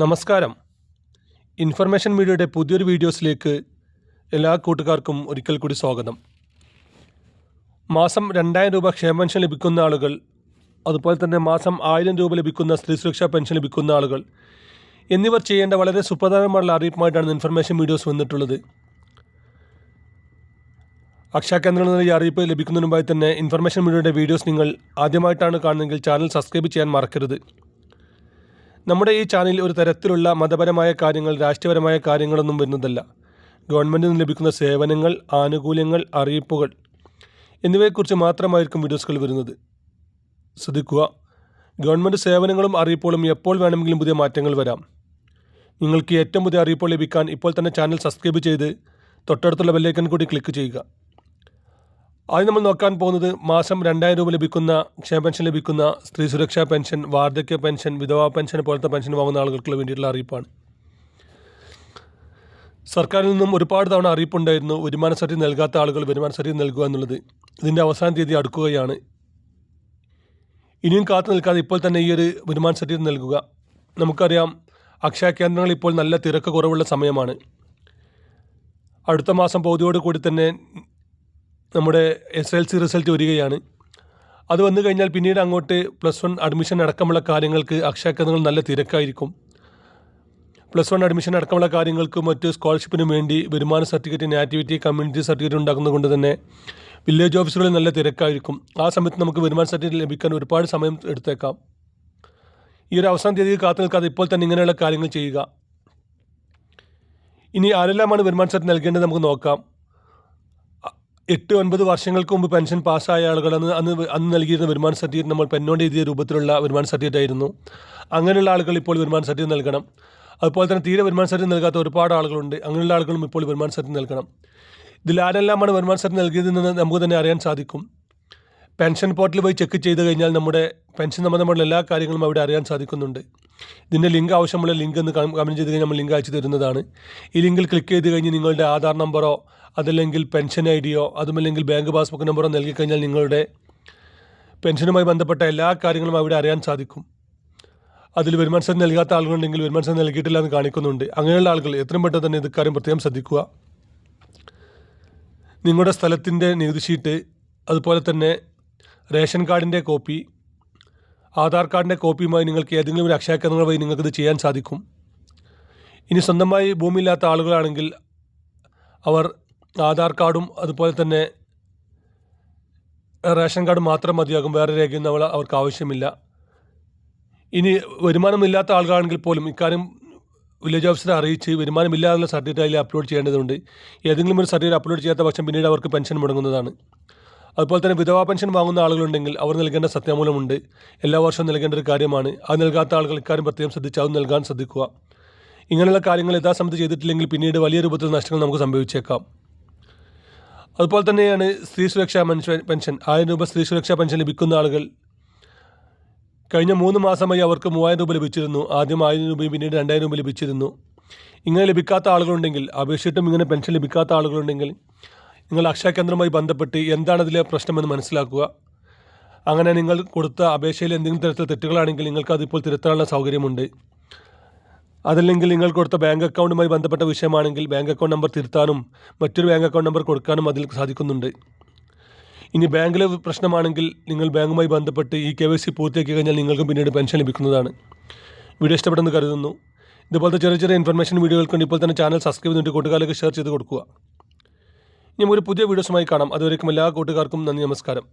നമസ്കാരം. ഇൻഫർമേഷൻ മീഡിയയുടെ പുതിയൊരു വീഡിയോസിലേക്ക് എല്ലാ കൂട്ടുകാർക്കും ഒരിക്കൽ കൂടി സ്വാഗതം. മാസം 2000 രൂപ ക്ഷേമ പെൻഷൻ ലഭിക്കുന്ന ആളുകൾ, അതുപോലെ തന്നെ മാസം 1000 രൂപ ലഭിക്കുന്ന സ്ത്രീ സുരക്ഷാ പെൻഷൻ ലഭിക്കുന്ന ആളുകൾ എന്നിവർ ചെയ്യേണ്ട വളരെ സുപ്രധാനമായുള്ള അറിയിപ്പുമായിട്ടാണ് ഇൻഫർമേഷൻ വീഡിയോസ് വന്നിട്ടുള്ളത്. അക്ഷയ കേന്ദ്രങ്ങളിൽ നിന്ന് ഈ അറിയിപ്പ് ലഭിക്കുന്നതിന് മുമ്പായി തന്നെ ഇൻഫർമേഷൻ മീഡിയയുടെ വീഡിയോസ് നിങ്ങൾ ആദ്യമായിട്ടാണ് കാണുന്നതെങ്കിൽ ചാനൽ സബ്സ്ക്രൈബ് ചെയ്യാൻ മറക്കരുത്. നമ്മുടെ ഈ ചാനലിൽ ഒരു തരത്തിലുള്ള മതപരമായ കാര്യങ്ങൾ, രാഷ്ട്രീയപരമായ കാര്യങ്ങളൊന്നും വരുന്നതല്ല. ഗവൺമെൻറ്റിൽ നിന്ന് ലഭിക്കുന്ന സേവനങ്ങൾ, ആനുകൂല്യങ്ങൾ, അറിയിപ്പുകൾ എന്നിവയെക്കുറിച്ച് മാത്രമായിരിക്കും വീഡിയോസുകൾ വരുന്നത്. ശ്രദ്ധിക്കുക, ഗവൺമെൻറ് സേവനങ്ങളും അറിയിപ്പുകളും എപ്പോൾ വേണമെങ്കിലും പുതിയ മാറ്റങ്ങൾ വരാം. നിങ്ങൾക്ക് ഏറ്റവും പുതിയ അറിയിപ്പുകൾ ലഭിക്കാൻ ഇപ്പോൾ തന്നെ ചാനൽ സബ്സ്ക്രൈബ് ചെയ്ത് തൊട്ടടുത്തുള്ള ബെല്ലൈക്കൺ കൂടി ക്ലിക്ക് ചെയ്യുക. ആദ്യം നമ്മൾ നോക്കാൻ പോകുന്നത് മാസം 2000 രൂപ ലഭിക്കുന്ന ക്ഷേമ പെൻഷൻ ലഭിക്കുന്ന സ്ത്രീ സുരക്ഷാ പെൻഷൻ, വാർദ്ധക്യ പെൻഷൻ, വിധവാ പെൻഷൻ പോലത്തെ പെൻഷൻ വാങ്ങുന്ന ആളുകൾക്ക് വേണ്ടിയിട്ടുള്ള അറിയിപ്പാണ്. സർക്കാരിൽ നിന്നും ഒരുപാട് തവണ അറിയിപ്പുണ്ടായിരുന്നു വരുമാന സർട്ടിഫിക്കറ്റ് നൽകാത്ത ആളുകൾ വരുമാന സർട്ടിഫിക്കറ്റ് നൽകുക എന്നുള്ളത്. ഇതിൻ്റെ അവസാന തീയതി അടുക്കുകയാണ്. ഇനിയും കാത്തു നിൽക്കാതെ ഇപ്പോൾ തന്നെ ഈ ഒരു വരുമാന സർട്ടിഫിക്കറ്റ് നൽകുക. നമുക്കറിയാം, അക്ഷയ കേന്ദ്രങ്ങൾ ഇപ്പോൾ നല്ല തിരക്ക് കുറവുള്ള സമയമാണ്. അടുത്ത മാസം പകുതിയോട് കൂടി തന്നെ നമ്മുടെ SLC റിസൾട്ട് വരികയാണ്. അത് വന്നു കഴിഞ്ഞാൽ പിന്നീട് അങ്ങോട്ട് +1 അഡ്മിഷൻ അടക്കമുള്ള കാര്യങ്ങൾക്ക് അക്ഷയ കേന്ദ്രങ്ങൾ നല്ല തിരക്കായിരിക്കും. +1 അഡ്മിഷൻ അടക്കമുള്ള കാര്യങ്ങൾക്ക് മറ്റ് സ്കോളർഷിപ്പിനും വേണ്ടി വരുമാന സർട്ടിഫിക്കറ്റ്, നാറ്റിവിറ്റി, കമ്മ്യൂണിറ്റി സർട്ടിഫിക്കറ്റ് ഉണ്ടാക്കുന്നത് കൊണ്ട് തന്നെ വില്ലേജ് ഓഫീസുകളിൽ നല്ല തിരക്കായിരിക്കും. ആ സമയത്ത് നമുക്ക് വരുമാന സർട്ടിഫിക്കറ്റ് ലഭിക്കാൻ ഒരുപാട് സമയം എടുത്തേക്കാം. ഈ ഒരു അവസാന തീയതി കാത്തു നിൽക്കാതെ ഇപ്പോൾ തന്നെ ഇങ്ങനെയുള്ള കാര്യങ്ങൾ ചെയ്യുക. ഇനി ആരെല്ലാമാണ് വരുമാന സർട്ടിഫിക്കറ്റ് നൽകേണ്ടത് നമുക്ക് നോക്കാം. 8-9 വർഷങ്ങൾക്ക് മുമ്പ് പെൻഷൻ പാസ്സായ ആളുകൾ അന്ന് നൽകിയിരുന്ന വരുമാന സർട്ടിഫിക്കറ്റ് നമ്മൾ പെന്നോണ്ട് എഴുതിയ രൂപത്തിലുള്ള വരുമാന സർട്ടിഫിക്കറ്റ് ആയിരുന്നു. അങ്ങനെയുള്ള ആളുകൾ ഇപ്പോൾ വരുമാന സർട്ടിഫിക്കറ്റ് നൽകണം. അതുപോലെ തന്നെ തീരെ വരുമാന സർട്ടിഫിക്കറ്റ് നൽകാത്ത ഒരുപാട് ആളുകളുണ്ട്. അങ്ങനെയുള്ള ആളുകളും ഇപ്പോൾ വരുമാന സർട്ടിഫിക്കറ്റ് നൽകണം. ഇതിൽ ആരെല്ലാമാണ് വരുമാന സർട്ടിഫിക്കറ്റ് നൽകിയതെന്ന് നമുക്ക് തന്നെ അറിയാൻ സാധിക്കും. പെൻഷൻ പോർട്ടലിൽ പോയി ചെക്ക് ചെയ്ത് കഴിഞ്ഞാൽ നമ്മുടെ പെൻഷൻ സംബന്ധമുള്ള എല്ലാ കാര്യങ്ങളും അവിടെ അറിയാൻ സാധിക്കുന്നുണ്ട്. ഇതിൻ്റെ ലിങ്ക് ആവശ്യമുള്ള ലിങ്ക് എന്ന് കമൻറ്റ് ചെയ്ത് കഴിഞ്ഞാൽ നമ്മൾ ലിങ്ക് അയച്ചു തരുന്നതാണ്. ഈ ലിങ്കിൽ ക്ലിക്ക് ചെയ്ത് കഴിഞ്ഞ് നിങ്ങളുടെ ആധാർ നമ്പറോ അതല്ലെങ്കിൽ പെൻഷൻ ID-യോ അതുമല്ലെങ്കിൽ ബാങ്ക് പാസ്ബുക്ക് നമ്പറോ നൽകിക്കഴിഞ്ഞാൽ നിങ്ങളുടെ പെൻഷനുമായി ബന്ധപ്പെട്ട എല്ലാ കാര്യങ്ങളും അവിടെ അറിയാൻ സാധിക്കും. അതിൽ വരുമാന സർട്ടിഫിക്കറ്റ് നൽകാത്ത ആളുകളുണ്ടെങ്കിൽ വരുമാന സർട്ടിഫിക്കറ്റ് നൽകിയിട്ടില്ല എന്ന് കാണിക്കുന്നുണ്ട്. അങ്ങനെയുള്ള ആളുകൾ എത്രയും പെട്ടെന്ന് തന്നെ ഇത് കാര്യം പ്രത്യേകം ശ്രദ്ധിക്കുക. നിങ്ങളുടെ സ്ഥലത്തിൻ്റെ നികുതി ഷീറ്റ്, അതുപോലെ തന്നെ റേഷൻ കാർഡിൻ്റെ കോപ്പി, ആധാർ കാർഡിൻ്റെ കോപ്പിയുമായി നിങ്ങൾക്ക് ഏതെങ്കിലും ഒരു അക്ഷയ കേന്ദ്രങ്ങൾ വഴി നിങ്ങൾക്കിത് ചെയ്യാൻ സാധിക്കും. ഇനി സ്വന്തമായി ഭൂമിയില്ലാത്ത ആളുകളാണെങ്കിൽ അവർ ആധാർ കാർഡും അതുപോലെ തന്നെ റേഷൻ കാർഡും മാത്രം മതിയാകും. വേറെ രേഖയൊന്നും അവർക്ക് ആവശ്യമില്ല. ഇനി വരുമാനമില്ലാത്ത ആളുകളാണെങ്കിൽ പോലും ഇക്കാര്യം വില്ലേജ് ഓഫീസറെ അറിയിച്ച് വരുമാനമില്ലാതുള്ള സർട്ടിഫിക്കറ്റ് അതിൽ അപ്ലോഡ് ചെയ്യേണ്ടതുണ്ട്. ഏതെങ്കിലും ഒരു സർട്ടിഫിക്കറ്റ് അപ്ലോഡ് ചെയ്യാത്ത പക്ഷം പിന്നീട് അവർക്ക് പെൻഷൻ മുടങ്ങുന്നതാണ്. അതുപോലെ തന്നെ വിധവാ പെൻഷൻ വാങ്ങുന്ന ആളുകളുണ്ടെങ്കിൽ അവർ നൽകേണ്ട സത്യാമൂലമുണ്ട്. എല്ലാ വർഷവും നൽകേണ്ട ഒരു കാര്യമാണ്. അത് നൽകാത്ത ആളുകൾ ഇക്കാര്യം പ്രത്യേകം ശ്രദ്ധിച്ച് അത് നൽകാൻ ശ്രദ്ധിക്കുക. ഇങ്ങനെയുള്ള കാര്യങ്ങൾ യഥാസമയത്ത് ചെയ്തിട്ടില്ലെങ്കിൽ പിന്നീട് വലിയ രൂപത്തിൽ നഷ്ടങ്ങൾ നമുക്ക് സംഭവിച്ചേക്കാം. അതുപോലെ തന്നെയാണ് സ്ത്രീ സുരക്ഷാ പെൻഷൻ. 1000 രൂപ സ്ത്രീ സുരക്ഷാ പെൻഷൻ ലഭിക്കുന്ന ആളുകൾ കഴിഞ്ഞ 3 മാസമായി അവർക്ക് 3000 രൂപ ലഭിച്ചിരുന്നു. ആദ്യം 1000 രൂപയും പിന്നീട് 2000 രൂപ ലഭിച്ചിരുന്നു. ഇങ്ങനെ ലഭിക്കാത്ത ആളുകളുണ്ടെങ്കിൽ, അപേക്ഷിച്ചിട്ടും ഇങ്ങനെ പെൻഷൻ ലഭിക്കാത്ത ആളുകളുണ്ടെങ്കിൽ നിങ്ങൾ അക്ഷയ കേന്ദ്രവുമായി ബന്ധപ്പെട്ട് എന്താണ് അതിലെ പ്രശ്നമെന്ന് മനസ്സിലാക്കുക. അങ്ങനെ നിങ്ങൾ കൊടുത്ത അപേക്ഷയിൽ എന്തെങ്കിലും തരത്തിൽ തെറ്റുകളാണെങ്കിൽ നിങ്ങൾക്ക് അതിപ്പോൾ തിരുത്താനുള്ള സൗകര്യമുണ്ട്. അതല്ലെങ്കിൽ നിങ്ങൾ കൊടുത്ത ബാങ്ക് അക്കൗണ്ടുമായി ബന്ധപ്പെട്ട വിഷയമാണെങ്കിൽ ബാങ്ക് അക്കൗണ്ട് നമ്പർ തിരുത്താനും മറ്റൊരു ബാങ്ക് അക്കൗണ്ട് നമ്പർ കൊടുക്കാനും അതിൽ സാധിക്കുന്നുണ്ട്. ഇനി ബാങ്കിലെ പ്രശ്നമാണെങ്കിൽ നിങ്ങൾ ബാങ്കുമായി ബന്ധപ്പെട്ട് ഈ KYC പൂർത്തിയാക്കി കഴിഞ്ഞാൽ നിങ്ങൾക്ക് പിന്നീട് പെൻഷൻ ലഭിക്കുന്നതാണ്. വീഡിയോ ഇഷ്ടപ്പെട്ടെന്ന് കരുതുന്നു. ഇതുപോലത്തെ ചെറിയ ചെറിയ ഇൻഫർമേഷൻ വീഡിയോകൾക്ക് ഇപ്പോൾ തന്നെ ചാനൽ സബ്സ്ക്രൈബ് ചെയ്തിട്ട് കൂട്ടുകാർക്ക് ഷെയർ ചെയ്ത് കൊടുക്കുക. ഇനി ഒരു പുതിയ വീഡിയോസുമായി കാണാം. അതുവരേക്കും എല്ലാ കൂട്ടുകാർക്കും നന്ദി, നമസ്കാരം.